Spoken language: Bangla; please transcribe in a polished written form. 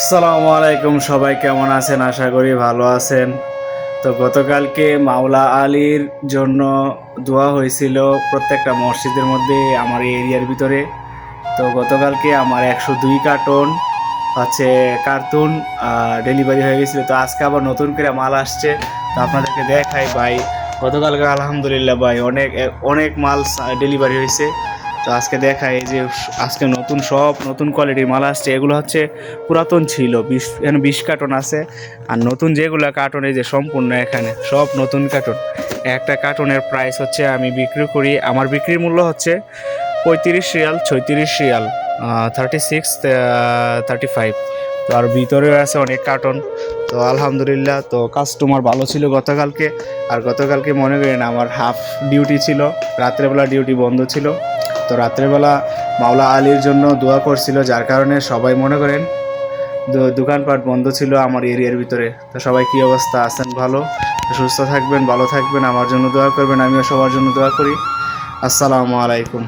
আসসালামু আলাইকুম, সবাই কেমন আছেন? আশা করি ভালো আছেন। তো গতকালকে মাওলা আলীর জন্য দোয়া হয়েছিল প্রত্যেকটা মসজিদের মধ্যে আমার এই এরিয়ার ভিতরে। তো গতকালকে আমার 102 কার্টন হচ্ছে কার্টুন ডেলিভারি হয়ে গেছিলো। তো আজকে আবার নতুন করে মাল আসছে, তো আপনাদেরকে দেখাই ভাই। গতকালকে আলহামদুলিল্লাহ ভাই অনেক অনেক মাল ডেলিভারি হয়েছে। তো আজকে দেখাই এই যে আজকে সব নতুন কোয়ালিটির মাল আসছে। এগুলো হচ্ছে পুরাতন ছিল, 20 কার্টন আছে। আর নতুন যেগুলো কার্টন এই যে সম্পূর্ণ এখানে সব নতুন কার্টন। একটা কার্টনের প্রাইস হচ্ছে, আমি বিক্রি করি, আমার বিক্রির মূল্য হচ্ছে 35 রিয়াল, 36 রিয়াল, 36, 35। তো আর ভিতরেও আছে অনেক কার্টন। তো আলহামদুলিল্লাহ, তো কাস্টমার ভালো ছিল গতকালকে। আর গতকালকে মনে করেন আমার হাফ ডিউটি ছিল, রাত্রেবেলা ডিউটি বন্ধ ছিল। তো রাত্রেবেলা মাওলা আলীর জন্য দোয়া করছিল, যার কারণে সবাই মনে করেন দোকানপাট বন্ধ ছিল আমার এরিয়ার ভিতরে। তো সবাই কী অবস্থা আছেন? ভালো, সুস্থ থাকবেন, ভালো থাকবেন, আমার জন্য দোয়া করবেন, আমিও সবার জন্য দোয়া করি। আসসালামু আলাইকুম।